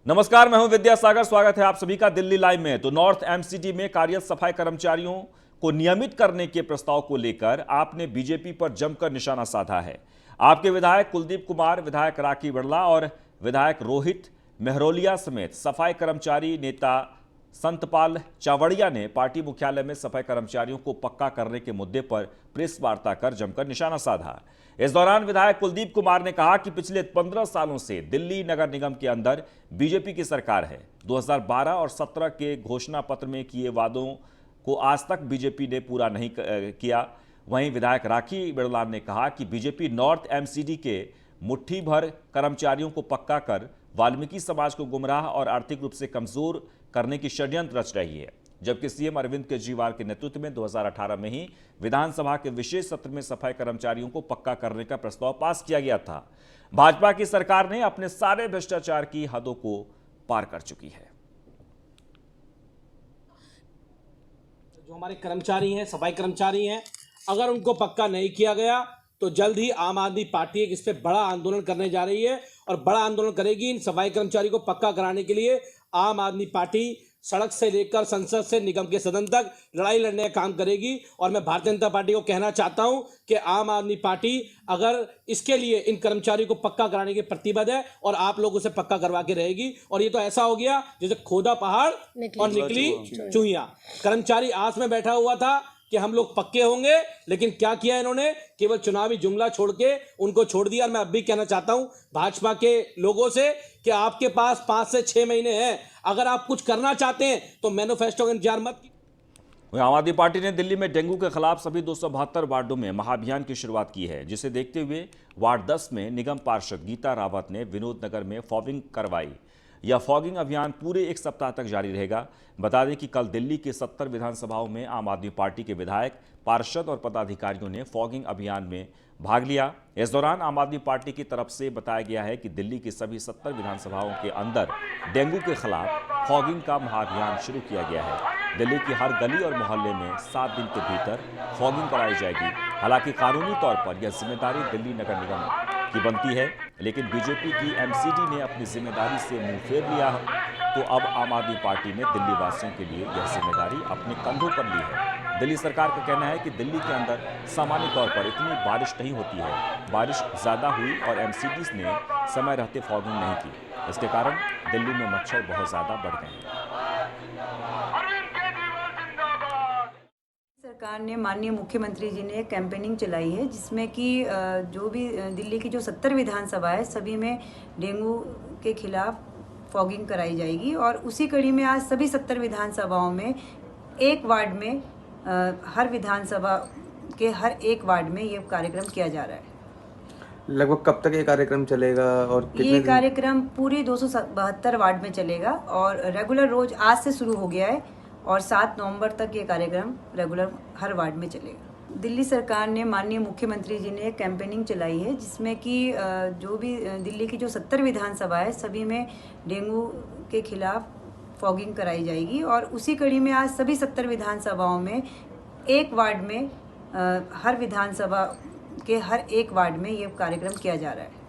नमस्कार, मैं हूं विद्यासागर। स्वागत है आप सभी का दिल्ली लाइव में। तो नॉर्थ एमसीडी में कार्यरत सफाई कर्मचारियों को नियमित करने के प्रस्ताव को लेकर आपने बीजेपी पर जमकर निशाना साधा है। आपके विधायक कुलदीप कुमार, विधायक राखी बिड़ला और विधायक रोहित मेहरोलिया समेत सफाई कर्मचारी नेता संतपाल चावड़िया ने पार्टी मुख्यालय में सफाई कर्मचारियों को पक्का करने के मुद्दे पर प्रेस वार्ता कर जमकर निशाना साधा। इस दौरान विधायक कुलदीप कुमार ने कहा कि पिछले 15 सालों से दिल्ली नगर निगम के अंदर बीजेपी की सरकार है। 2012 और 17 के घोषणा पत्र में किए वादों को आज तक बीजेपी ने पूरा नहीं किया। वहीं विधायक राखी बिड़ला ने कहा कि बीजेपी नॉर्थ एमसीडी के मुट्ठी भर कर्मचारियों को पक्का कर वाल्मीकि समाज को गुमराह और आर्थिक रूप से कमजोर करने की षड्यंत्र रच रही है। जबकि सीएम अरविंद केजरीवाल के नेतृत्व में 2018 में ही विधानसभा के विशेष सत्र में सफाई कर्मचारियों को पक्का करने का प्रस्ताव पास किया गया था। भाजपा की सरकार ने अपने सारे भ्रष्टाचार की हदों को पार कर चुकी है। जो हमारे कर्मचारी हैं, सफाई कर्मचारी हैं, अगर उनको पक्का नहीं किया गया तो जल्द ही आम आदमी पार्टी इस पे बड़ा आंदोलन करने जा रही है और बड़ा आंदोलन करेगी। इन सफाई कर्मचारी को पक्का कराने के लिए आम आदमी पार्टी सड़क से लेकर संसद से निगम के सदन तक लड़ाई लड़ने का काम करेगी। और मैं भारतीय जनता पार्टी को कहना चाहता हूं कि आम आदमी पार्टी अगर इसके लिए इन कर्मचारियों को पक्का कराने के प्रतिबद्ध है और आप लोगों से पक्का करवा के रहेगी। और ये तो ऐसा हो गया जैसे खोदा पहाड़ और निकली चूहिया। कर्मचारी आस में बैठा हुआ था कि हम लोग पक्के होंगे, लेकिन क्या किया इन्होंने, केवल चुनावी जुमला छोड़ के उनको छोड़ दिया। और मैं अब भी कहना चाहता हूं भाजपा के लोगों से कि आपके पास 5 से 6 महीने हैं, अगर आप कुछ करना चाहते हैं तो मैनिफेस्टो का इंतजार मत कीजिए। आम आदमी पार्टी ने दिल्ली में डेंगू के खिलाफ सभी 272 वार्डों में महाअभियान की शुरुआत की है, जिसे देखते हुए वार्ड 10 में निगम पार्षद गीता रावत ने विनोद नगर में फॉगिंग करवाई। यह फॉगिंग अभियान पूरे 1 सप्ताह तक जारी रहेगा। बता दें कि कल दिल्ली के 70 विधानसभाओं में आम आदमी पार्टी के विधायक, पार्षद और पदाधिकारियों ने फॉगिंग अभियान में भाग लिया। इस दौरान आम आदमी पार्टी की तरफ से बताया गया है कि दिल्ली की सभी 70 विधानसभाओं के अंदर डेंगू के खिलाफ फॉगिंग का महाअभियान शुरू किया गया है। दिल्ली की हर गली और मोहल्ले में 7 दिन के भीतर फॉगिंग कराई जाएगी। हालांकि कानूनी तौर पर यह जिम्मेदारी दिल्ली नगर निगम की बनती है, लेकिन बीजेपी की एमसीडी ने अपनी जिम्मेदारी से मुंह फेर लिया है। तो अब आम आदमी पार्टी ने दिल्ली वासियों के लिए यह जिम्मेदारी अपने कंधों पर ली है। दिल्ली सरकार का कहना है कि दिल्ली के अंदर सामान्य तौर पर इतनी बारिश नहीं होती है। बारिश ज़्यादा हुई और एमसीडीज ने समय रहते फॉगिंग नहीं की। इसके कारण दिल्ली में मच्छर बहुत ज़्यादा बढ़ गए हैं। सरकार ने माननीय मुख्यमंत्री जी ने कैंपेनिंग चलाई है, जिसमें कि जो भी दिल्ली की जो 70 विधानसभा है सभी में डेंगू के खिलाफ फॉगिंग कराई जाएगी। और उसी कड़ी में आज सभी 70 विधानसभाओं में एक वार्ड में हर विधानसभा के हर एक वार्ड में ये कार्यक्रम किया जा रहा है। लगभग कब तक ये कार्यक्रम चलेगा और ये कार्यक्रम पूरे 272 वार्ड में चलेगा और रेगुलर रोज आज से शुरू हो गया है और 7 नवंबर तक ये कार्यक्रम रेगुलर हर वार्ड में चलेगा। दिल्ली सरकार ने माननीय मुख्यमंत्री जी ने कैंपेनिंग चलाई है, जिसमें कि जो भी दिल्ली की जो 70 विधानसभा है सभी में डेंगू के खिलाफ फॉगिंग कराई जाएगी। और उसी कड़ी में आज सभी 70 विधानसभाओं में एक वार्ड में हर विधानसभा के हर एक वार्ड में ये कार्यक्रम किया जा रहा है।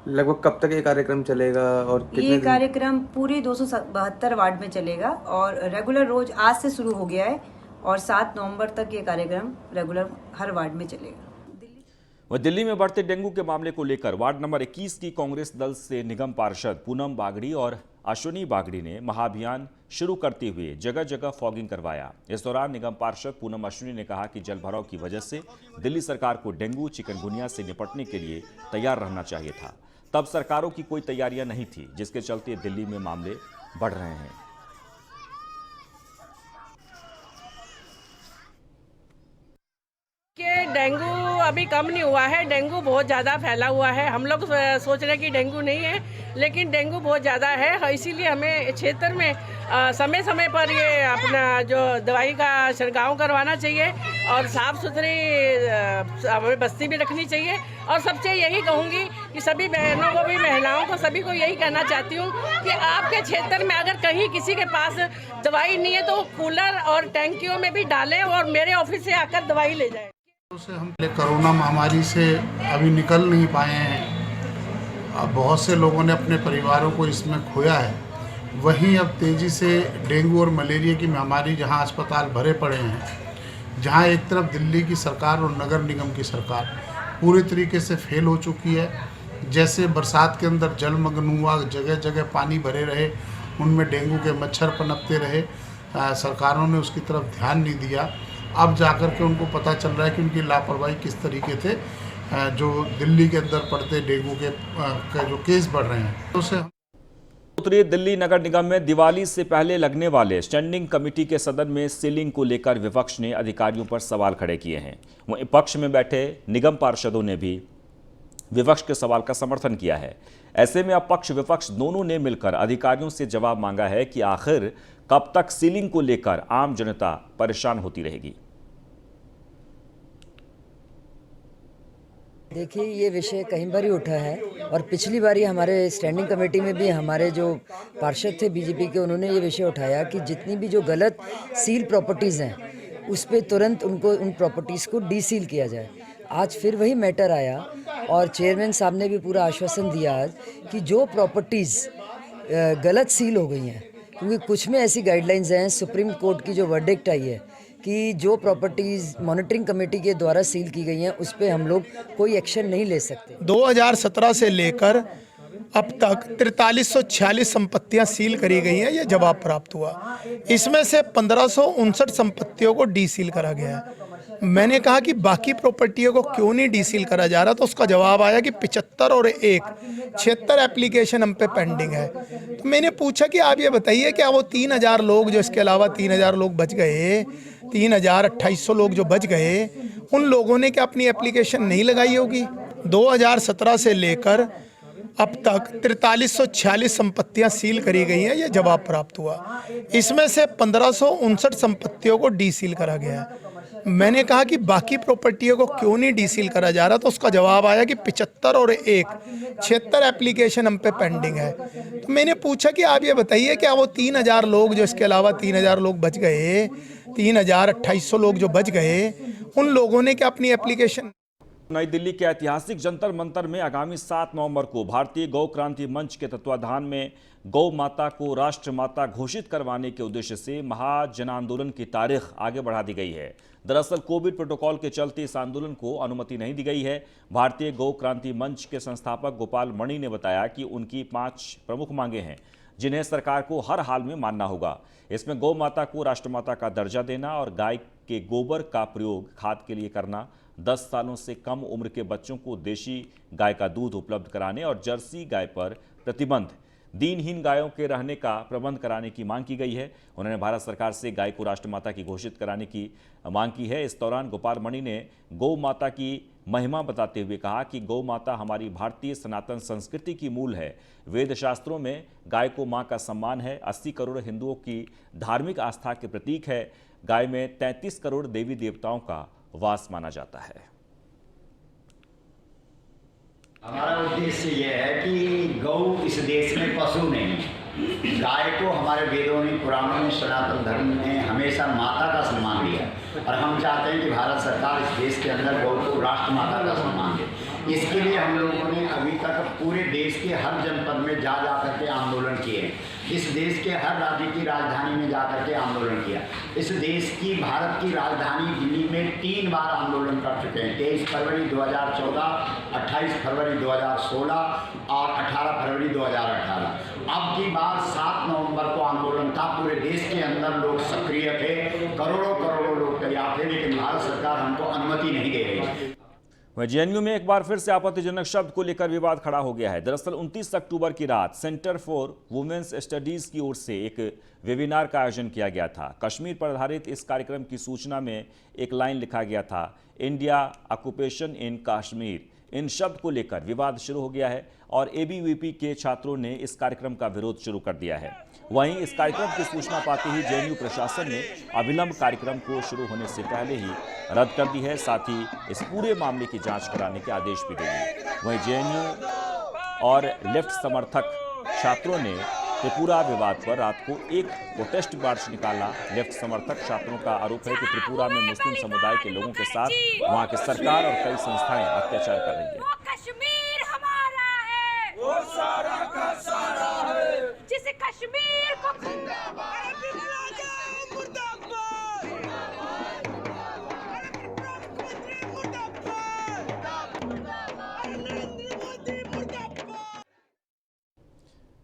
लगभग कब तक ये कार्यक्रम चलेगा और ये कार्यक्रम पूरे 272 वार्ड में चलेगा और रेगुलर रोज आज से शुरू हो गया है और 7 नवंबर तक ये कार्यक्रम रेगुलर हर वार्ड में चलेगा। दिल्ली में बढ़ते डेंगू के मामले को लेकर वार्ड नंबर 21 की कांग्रेस दल से निगम पार्षद पूनम बागड़ी और अश्विनी बागड़ी ने महाअभियान शुरू करते हुए जगह जगह फॉगिंग करवाया। इस दौरान निगम पार्षद पूनम अश्विनी ने कहा कि जलभराव की वजह से दिल्ली सरकार को डेंगू चिकनगुनिया से निपटने के लिए तैयार रहना चाहिए था। तब सरकारों की कोई तैयारियां नहीं थी, जिसके चलते दिल्ली में मामले बढ़ रहे हैं। कि डेंगू अभी कम नहीं हुआ है, डेंगू बहुत ज़्यादा फैला हुआ है। हम लोग सोच रहे हैं कि डेंगू नहीं है, लेकिन डेंगू बहुत ज़्यादा है। इसीलिए हमें क्षेत्र में समय समय पर ये अपना जो दवाई का छिड़काव करवाना चाहिए और साफ़ सुथरी हमें बस्ती भी रखनी चाहिए। और सबसे यही कहूँगी कि सभी बहनों को भी, महिलाओं को, सभी को यही कहना चाहती हूँ कि आपके क्षेत्र में अगर कहीं किसी के पास दवाई नहीं है तो कूलर और टैंकियों में भी डालें और मेरे ऑफिस से आकर दवाई ले जाएं। से हम कोरोना महामारी से अभी निकल नहीं पाए हैं बहुत से लोगों ने अपने परिवारों को इसमें खोया है। वहीं अब तेज़ी से डेंगू और मलेरिया की महामारी जहां अस्पताल भरे पड़े हैं, जहां एक तरफ दिल्ली की सरकार और नगर निगम की सरकार पूरी तरीके से फेल हो चुकी है। जैसे बरसात के अंदर जलमग्न हुआ, जगह जगह पानी भरे रहे, उनमें डेंगू के मच्छर पनपते रहे, सरकारों ने उसकी तरफ ध्यान नहीं दिया। अब जाकर के उनको पता चल रहा है कि उनकी लापरवाही किस तरीके से जो दिल्ली के अंदर पड़ते डेंगू के जो केस बढ़ रहे हैं उसे। उत्तरी दिल्ली नगर निगम में दिवाली से पहले लगने वाले स्टैंडिंग कमेटी के सदन में सीलिंग को लेकर विपक्ष ने अधिकारियों पर सवाल खड़े किए हैं। वहीं पक्ष में बैठे निगम पार्षदों ने भी विपक्ष के सवाल का समर्थन किया है। ऐसे में अब पक्ष विपक्ष दोनों ने मिलकर अधिकारियों से जवाब मांगा है कि आखिर कब तक सीलिंग को लेकर आम जनता परेशान होती रहेगी। देखिए, ये विषय कई बार ही उठा है और पिछली बारी हमारे स्टैंडिंग कमेटी में भी हमारे जो पार्षद थे बीजेपी के, उन्होंने ये विषय उठाया कि जितनी भी जो गलत सील प्रॉपर्टीज़ हैं उस पर तुरंत उन प्रॉपर्टीज़ को डीसील किया जाए। आज फिर वही मैटर आया और चेयरमैन साहब ने भी पूरा आश्वासन दिया आज कि जो प्रॉपर्टीज़ गलत सील हो गई हैं, क्योंकि कुछ में ऐसी गाइडलाइंस हैं, सुप्रीम कोर्ट की जो वर्डिक्ट आई है कि जो प्रॉपर्टीज़ मॉनिटरिंग कमेटी के द्वारा सील की गई हैं उस पर हम लोग कोई एक्शन नहीं ले सकते। 2017 से लेकर अब तक 4346 संपत्तियां सील करी गई हैं, यह जवाब प्राप्त हुआ। इसमें से 1559 संपत्तियों को डीसील करा गया है। मैंने कहा कि बाकी प्रॉपर्टियों को क्यों नहीं डीसील करा जा रहा, तो उसका जवाब आया कि 75 और 76 एप्लीकेशन हम पे पेंडिंग है। तो मैंने पूछा कि आप ये बताइए क्या वो 3000 लोग जो इसके अलावा 3000 लोग बच गए, 2800 लोग जो बच गए, उन लोगों ने क्या अपनी एप्लीकेशन नहीं लगाई होगी? 2017 से लेकर अब तक 4346 संपत्तियां सील करी गई हैं, यह जवाब प्राप्त हुआ। इसमें से 1559 संपत्तियों को डीसील करा गया है। मैंने कहा कि बाकी प्रॉपर्टियों को क्यों नहीं डीसील करा जा रहा, तो उसका जवाब आया कि 75 और 76 एप्लीकेशन हम पे पेंडिंग है। तो मैंने पूछा कि आप ये बताइए क्या वो 3000 लोग जो इसके अलावा 3000 लोग बच गए, 2800 लोग जो बच गए, उन लोगों ने क्या अपनी एप्लीकेशन। नई दिल्ली के ऐतिहासिक जंतर मंतर में आगामी 7 नवंबर को भारतीय गौ क्रांति मंच के तत्वाधान में गौ माता को राष्ट्र माता घोषित करवाने के उद्देश्य से महाजन आंदोलन की तारीख आगे बढ़ा दी गई है। दरअसल कोविड प्रोटोकॉल के चलते इस आंदोलन को अनुमति नहीं दी गई है। भारतीय गौ क्रांति मंच के संस्थापक गोपाल मणि ने बताया कि उनकी 5 प्रमुख मांगे हैं जिन्हें सरकार को हर हाल में मानना होगा। इसमें गौ माता को राष्ट्रमाता का दर्जा देना और गाय के गोबर का प्रयोग खाद के लिए करना, 10 सालों से कम उम्र के बच्चों को देशी गाय का दूध उपलब्ध कराने और जर्सी गाय पर प्रतिबंध, दीनहीन गायों के रहने का प्रबंध कराने की मांग की गई है। उन्होंने भारत सरकार से गाय को राष्ट्रमाता की घोषित कराने की मांग की है। इस दौरान गोपाल मणि ने गौ माता की महिमा बताते हुए कहा कि गौ माता हमारी भारतीय सनातन संस्कृति की मूल है। वेद शास्त्रों में गाय को मां का सम्मान है। 80 करोड़ हिंदुओं की धार्मिक आस्था के प्रतीक है। गाय में 33 करोड़ देवी देवताओं का वास माना जाता है। हमारा उद्देश्य यह है कि गौ इस देश में पशु नहीं, गाय को हमारे वेदों ने, पुराणों ने, सनातन धर्म ने हमेशा माता का सम्मान दिया और हम चाहते हैं कि भारत सरकार इस देश के अंदर गौ को राष्ट्र माता का सम्मान दे। इसके लिए हम लोगों ने अभी तक पूरे देश के हर जनपद में जा करके आंदोलन किए। इस देश के हर राज्य की राजधानी में जा करके आंदोलन किया। इस देश की, भारत की राजधानी दिल्ली में 3 बार आंदोलन कर चुके हैं। 23 फरवरी 2014, 28 फरवरी 2016 और 18 फरवरी 2018। अब की बार 7 नवंबर को आंदोलन था। पूरे देश के अंदर लोग सक्रिय थे, करोड़ों करोड़ों लोग तैयार थे, लेकिन भारत सरकार हमको अनुमति नहीं दे रही। वहीं जेएनयू में एक बार फिर से आपत्तिजनक शब्द को लेकर विवाद खड़ा हो गया है। दरअसल 29 अक्टूबर की रात सेंटर फॉर वुमेन्स स्टडीज की ओर से एक वेबिनार का आयोजन किया गया था। कश्मीर पर आधारित इस कार्यक्रम की सूचना में एक लाइन लिखा गया था, इंडिया ऑक्यूपेशन इन कश्मीर। इन शब्द को लेकर विवाद शुरू हो गया है और एबीवीपी के छात्रों ने इस कार्यक्रम का विरोध शुरू कर दिया है। वहीं इस कार्यक्रम की सूचना पाते ही जेएनयू प्रशासन ने अविलंब कार्यक्रम को शुरू होने से पहले ही रद्द कर दी है। साथ ही इस पूरे मामले की जांच कराने के आदेश भी दिए। वहीं जेएनयू और लेफ्ट समर्थक छात्रों ने त्रिपुरा विवाद पर रात को एक प्रोटेस्ट मार्च निकाला। लेफ्ट समर्थक छात्रों का आरोप है कि त्रिपुरा में मुस्लिम समुदाय के लोगों के साथ वहां की सरकार और कई संस्थाएं अत्याचार कर रही है। कश्मीर हमारा है, वो कश्मीर को जिंदाबाद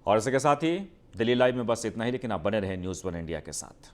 और इसके साथ ही दिल्ली लाइव में बस इतना ही, लेकिन आप बने रहें न्यूज़ 1 इंडिया के साथ।